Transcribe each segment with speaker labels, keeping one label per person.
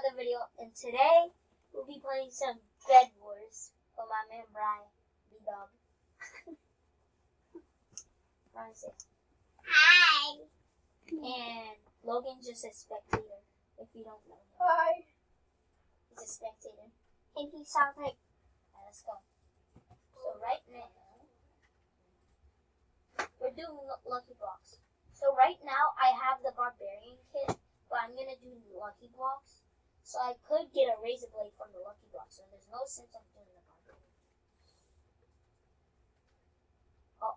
Speaker 1: another video, and today we'll be playing some Bed Wars with my man Brian, the dog. Hi! And Logan's just a spectator, if you don't know him.
Speaker 2: Hi.
Speaker 1: He's a spectator. And he sounds like... Alright, let's go. So right now, we're doing Lucky Blocks. So right now, I have the Barbarian kit, but I'm going to do Lucky Blocks. So I could get a razor blade from the Lucky Blocks, so there's no sense of doing the Barbarian. Oh.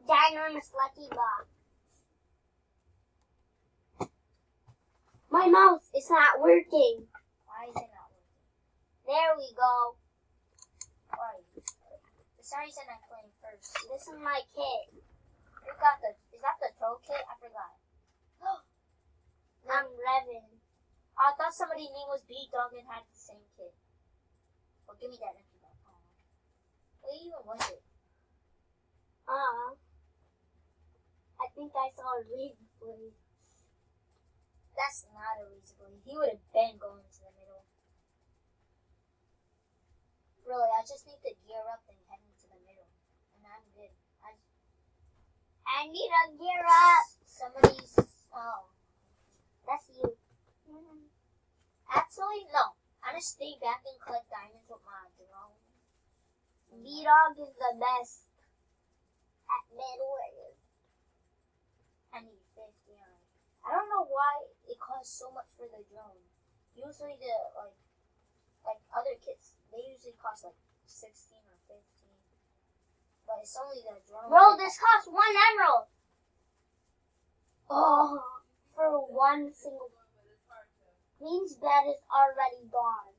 Speaker 2: Ginormous Lucky Block. My mouse is not working.
Speaker 1: Why is it not working?
Speaker 2: There we go.
Speaker 1: Why are you? For some reason I'm playing first.
Speaker 2: This is my kit.
Speaker 1: You got the... Is that the troll kit? I forgot.
Speaker 2: I'm Revan.
Speaker 1: I thought somebody's name was B-Dog and had the same kit. Well, give me that empty bag. Oh. What even was it?
Speaker 2: I think I saw a razor blade.
Speaker 1: That's not a razor blade. He would have been going to the middle. Really, I just need to gear up and head into the middle. And I'm good.
Speaker 2: I need a gear up.
Speaker 1: Somebody's... Oh.
Speaker 2: That's you.
Speaker 1: Actually, no. I'm going to stay back and collect diamonds with my drone.
Speaker 2: B-Dog is the best at Bed Wars.
Speaker 1: I need 50 on it. I don't know why it costs so much for the drone. Usually the, like other kits, they usually cost like 16 or 15. But it's only the drone.
Speaker 2: Bro, this costs 1 emerald. Oh, for one single. Means bed is already gone.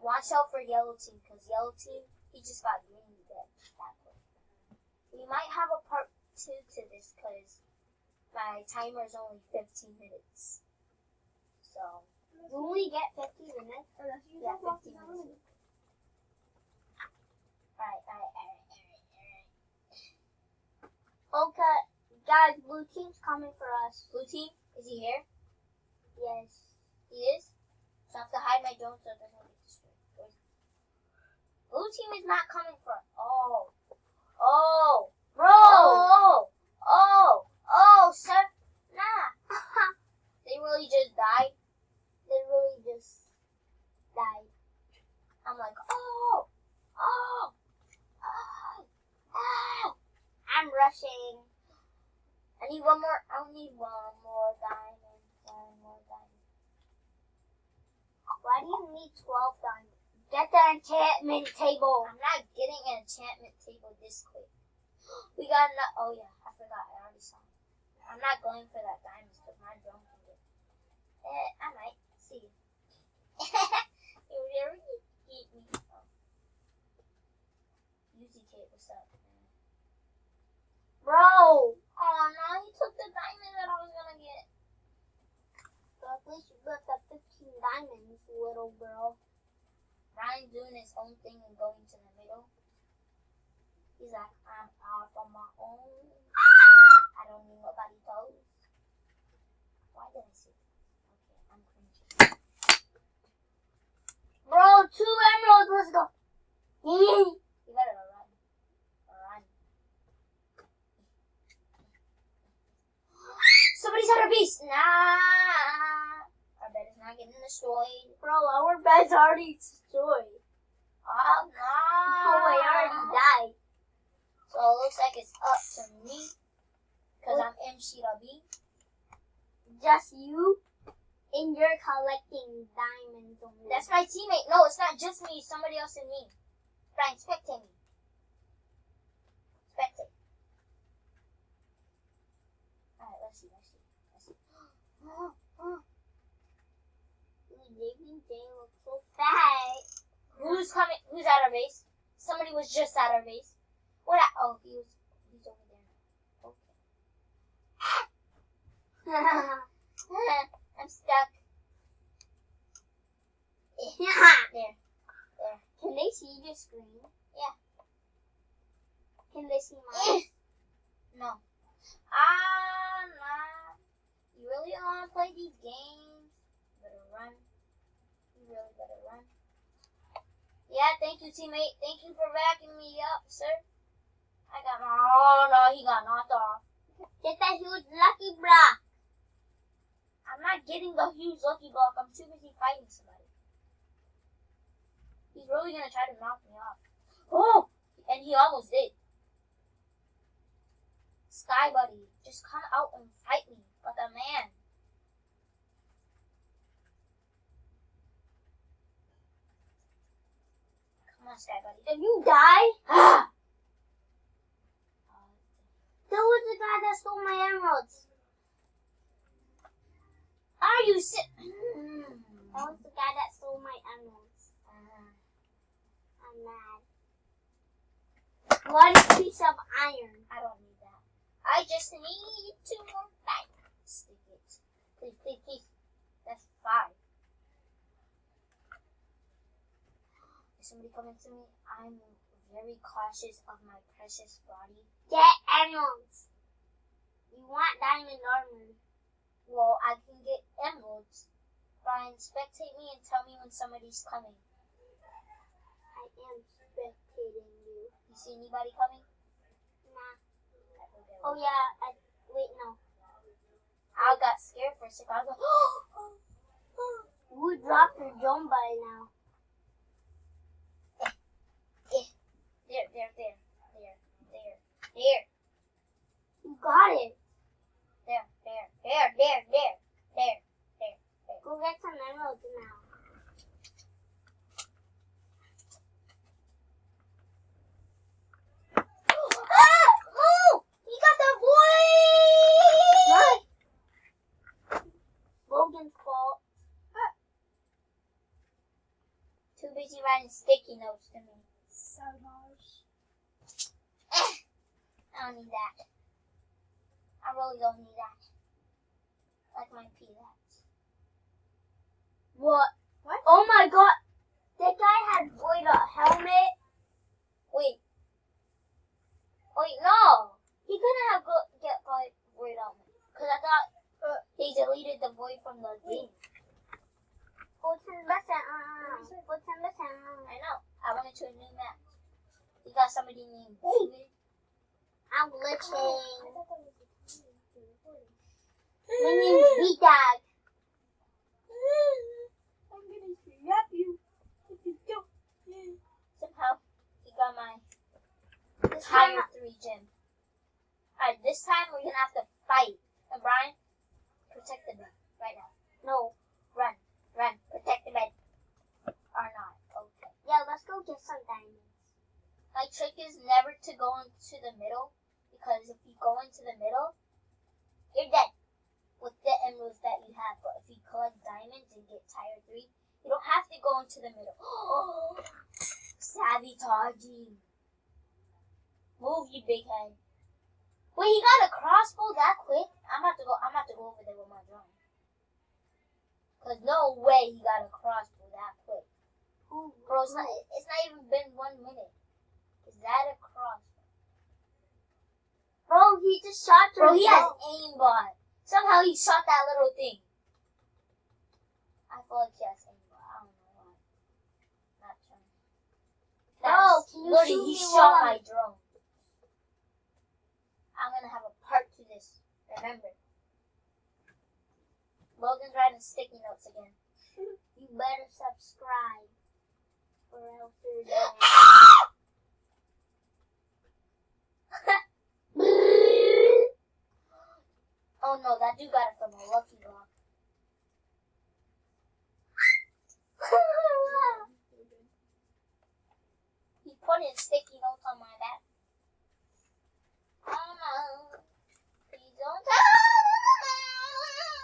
Speaker 1: Watch out for yellow team, because yellow team, he just got green bed that quick. We might have a part 2 to this, because my timer is only 15 minutes. So,
Speaker 2: You only get 50 minutes?
Speaker 1: yeah, 15 minutes. Alright.
Speaker 2: Okay, guys, blue team's coming for us.
Speaker 1: Blue team, is he here?
Speaker 2: Yes.
Speaker 1: He is? So I have to hide my drone so it doesn't get destroyed. Blue team is not coming for us. Oh,
Speaker 2: Bro!
Speaker 1: sir. Nah. They really just died.
Speaker 2: They really just died.
Speaker 1: I'm like,
Speaker 2: I'm rushing.
Speaker 1: I need one more. I need one more diamond.
Speaker 2: Why do you need 12 diamonds? Get the enchantment table.
Speaker 1: I'm not getting an enchantment table this quick. We got enough. Oh yeah, I forgot. I already saw it. I'm not going for that diamonds because my drone can get. I might see. You really eat me. Oh. Easy kid, what's up, man?
Speaker 2: Bro!
Speaker 1: Oh no, he took the diamond that I was gonna get.
Speaker 2: So at least you got the 15 diamonds, little girl.
Speaker 1: Ryan's doing his own thing and going to the middle. He's like, I'm off on my own. I don't need nobody toes. Why did I say that? Okay, I'm cringing.
Speaker 2: Bro, 2 emeralds, let's go.
Speaker 1: You better run. Somebody's at our base. Nah. Our bed is not getting destroyed.
Speaker 2: Bro, our bed's already destroyed.
Speaker 1: Oh, no.
Speaker 2: Oh, I already died.
Speaker 1: So it looks like it's up to me. Because I'm MC.B.
Speaker 2: Just you? And you're collecting diamonds only.
Speaker 1: That's my teammate. No, it's not just me. It's somebody else and me. Brian, spectate me. Spectate. Alright, let's see.
Speaker 2: They look so fat.
Speaker 1: Who's coming? Who's at our base? Somebody was just at our base. What? Oh, he's over there now. Okay. I'm stuck. There.
Speaker 2: Can they see your screen?
Speaker 1: Yeah.
Speaker 2: Can they see mine?
Speaker 1: No. Nah. You really don't want to play these games? Literally. Yeah, thank you, teammate. Thank you for backing me up, sir. I got my... Oh, no, he got knocked off.
Speaker 2: Get that huge lucky block.
Speaker 1: I'm not getting the huge lucky block. I'm too busy fighting somebody. He's really going to try to knock me off. Oh! And he almost did. Sky Buddy, just come out and fight me like a man. Come on, Sky Buddy.
Speaker 2: If you die... That was the guy that stole my emeralds.
Speaker 1: Are you
Speaker 2: That was the guy that stole my emeralds. I'm mad. One piece of iron.
Speaker 1: I don't need that. I just need 2 more diamonds. Stick it. Please, please, please. That's 5. Is somebody coming to me? I'm very cautious of my precious body.
Speaker 2: Get emeralds. You want diamond armor.
Speaker 1: Well, I can get emeralds. Bryan, spectate me and tell me when somebody's coming.
Speaker 2: I am spectating you.
Speaker 1: You see anybody coming?
Speaker 2: Nah. Oh yeah, wait, no.
Speaker 1: I got scared for a second. I was like,
Speaker 2: You dropped your jump by now.
Speaker 1: There.
Speaker 2: You got it.
Speaker 1: There.
Speaker 2: Go get some emeralds now.
Speaker 1: Oh! He got the boy!
Speaker 2: Logan's fault.
Speaker 1: Too busy writing sticky notes to me.
Speaker 2: Sabotage.
Speaker 1: I don't need that. I really don't need that. Like my peanuts.
Speaker 2: What? Oh my god. That guy had a helmet.
Speaker 1: Wait, no. He couldn't have get void helmet. Because I thought they deleted the void from the game.
Speaker 2: 10%. 10%.
Speaker 1: I know. I went into a new map. You got somebody named David.
Speaker 2: I'm glitching. My name's V-Dog.
Speaker 1: I'm gonna slap you if you don't. Somehow, he got my higher 3 gem. Alright, this time we're gonna have to fight. And Bryan, protect the bed right now.
Speaker 2: No.
Speaker 1: Run. Protect the bed. Or not. Okay.
Speaker 2: Yeah, let's go get some diamonds.
Speaker 1: My trick is never to go into the middle. Because if you go into the middle, you're dead with the emeralds that you have. But if you collect diamonds and get tier 3, you don't have to go into the middle. Sabotaging. Move, you big head. Wait, he got a crossbow that quick? I'm about to go over there with my drone. Cause no way he got a crossbow that quick. Bro, it's not even been 1 minute. Is that a crossbow?
Speaker 2: Bro, he just shot your
Speaker 1: Bro, he has aimbot. Somehow he shot that little thing. I feel like he has aimbot. I don't know why. Not sure.
Speaker 2: Bro, can you shoot
Speaker 1: he
Speaker 2: me
Speaker 1: shot my drone. I'm gonna have a part to this. Remember. Logan's writing sticky notes again.
Speaker 2: You better subscribe. Or else you're dead.
Speaker 1: Oh no, that dude got it from a lucky block. He put his sticky notes on my back. Oh no. Please don't.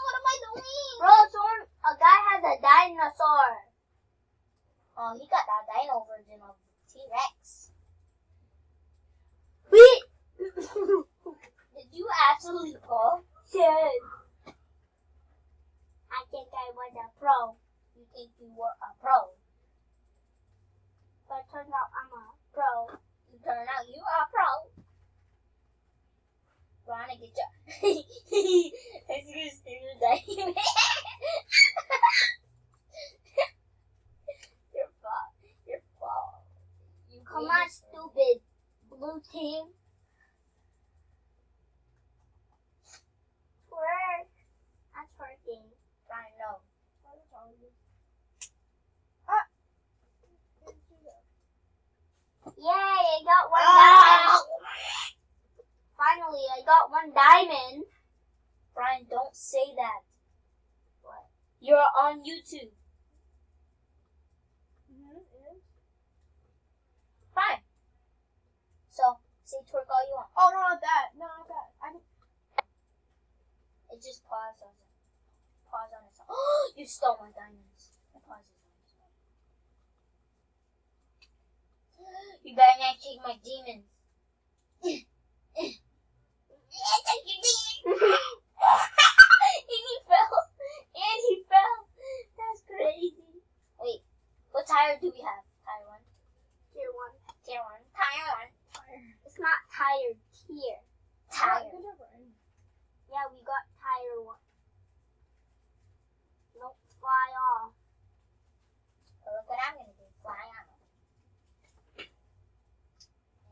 Speaker 1: What am I doing?
Speaker 2: Bro, a guy has a dinosaur.
Speaker 1: Oh, he got that dino version of T-Rex.
Speaker 2: Wait.
Speaker 1: Did you actually fall?
Speaker 2: Yes. I think I was a pro.
Speaker 1: You think you were a pro?
Speaker 2: But it turns out I'm a pro.
Speaker 1: You turn out you are a pro. Ronnie, get your... Let's just do that. Your fault.
Speaker 2: one diamond.
Speaker 1: Bryan, don't say that. What? You're on YouTube. Fine. So, say twerk all you want.
Speaker 3: Oh, no, not that. No, not that.
Speaker 1: It just paused on it. Pause on its own. You stole my diamonds. It pauses on its own. You better not take my demons. Take your demons. And he fell. That's crazy. Wait, what tire do we have? Tire 1?
Speaker 2: Tier 1.
Speaker 1: Tier 1. Tire 1.
Speaker 2: It's not tired. Tier.
Speaker 1: Tire.
Speaker 3: Good job, Bryan.
Speaker 2: Yeah, we got tire 1. Don't fly off.
Speaker 1: So look what I'm going to do. Fly on.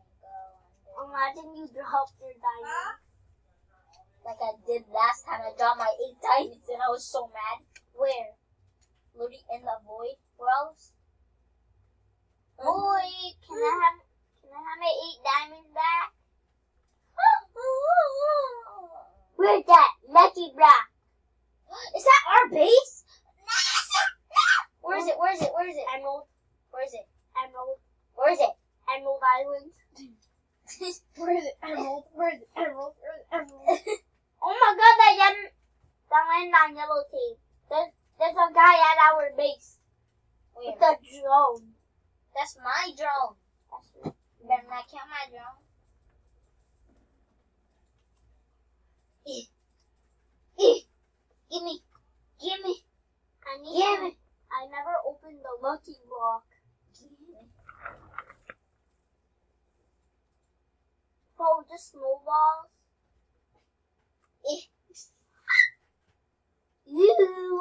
Speaker 1: And go under.
Speaker 2: Imagine you dropped your diamond.
Speaker 1: Like I did last time. I dropped my 8 diamonds and I was so mad.
Speaker 2: Where?
Speaker 1: Literally in the void worlds.
Speaker 2: Boy, can I have my 8 diamonds back? Where's that? Lucky block.
Speaker 1: Is that our base? Where is it? Where is it? Where is it?
Speaker 2: Emerald.
Speaker 1: Where is it?
Speaker 2: Emerald.
Speaker 1: Where is it?
Speaker 2: Emerald Island.
Speaker 3: Where is it? Emerald. Where is it? Emerald. Where is it? Emerald.
Speaker 2: Oh my god, that landed on yellow tape. There's a guy at our base.
Speaker 1: Where?
Speaker 2: With a drone.
Speaker 1: That's my drone. You better not kill my drone. Gimme. Gimme.
Speaker 2: I never opened the lucky block. Oh, just snowballs.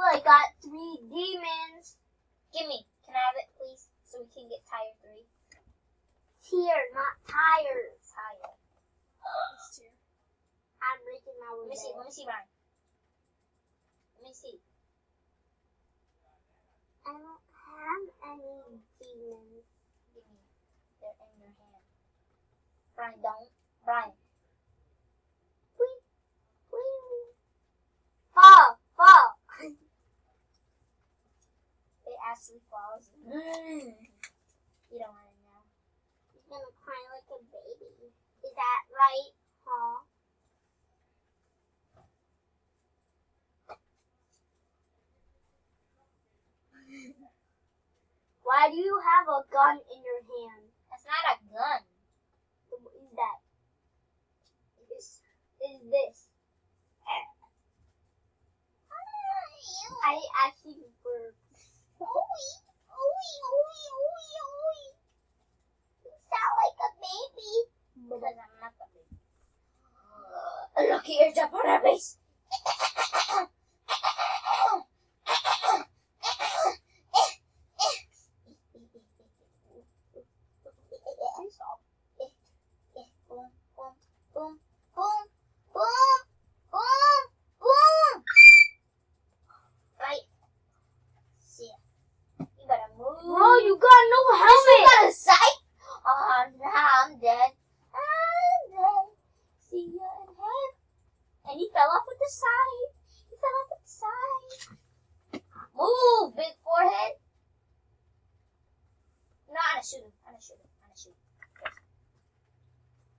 Speaker 2: I got 3 demons.
Speaker 1: Gimme. Can I have it, please? So we can get tire 3.
Speaker 2: Tier, not tires.
Speaker 1: Tire.
Speaker 3: It's tier.
Speaker 2: I'm breaking our
Speaker 1: Let me see. Let me see, Bryan. Let me see.
Speaker 2: I don't have any demons.
Speaker 1: Gimme. They're in your hand. Bryan, don't. Bryan.
Speaker 2: Fall.
Speaker 1: It actually falls. You don't want to know.
Speaker 2: He's gonna cry like a baby. Is that right, huh? Why do you have a gun in your hand?
Speaker 1: That's not a gun.
Speaker 2: What is that? This is this. I actually burped. You sound like a baby.
Speaker 1: Because I'm not the baby. Look, here's up on our base. Boom, boom, boom, boom, boom. Right. See ya. You better move.
Speaker 2: Bro, you got no
Speaker 1: You
Speaker 2: helmet.
Speaker 1: got a sight? Oh, now I'm dead. I'm dead. See ya in heaven. And he fell off with the side. He fell off with the side. Move, big forehead. No, I'm gonna shoot him. I'm gonna shoot him. I'm gonna shoot him.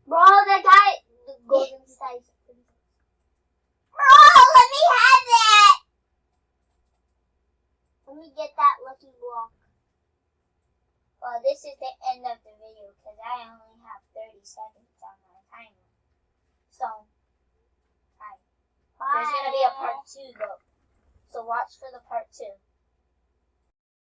Speaker 2: Bro, the guy goes inside.
Speaker 1: Bro, let me have that.
Speaker 2: Let me get that lucky block.
Speaker 1: Well, this is the end of the video because I only have 30 seconds on my timer. So, hi. There's going to be a part 2 though. So watch for the part 2.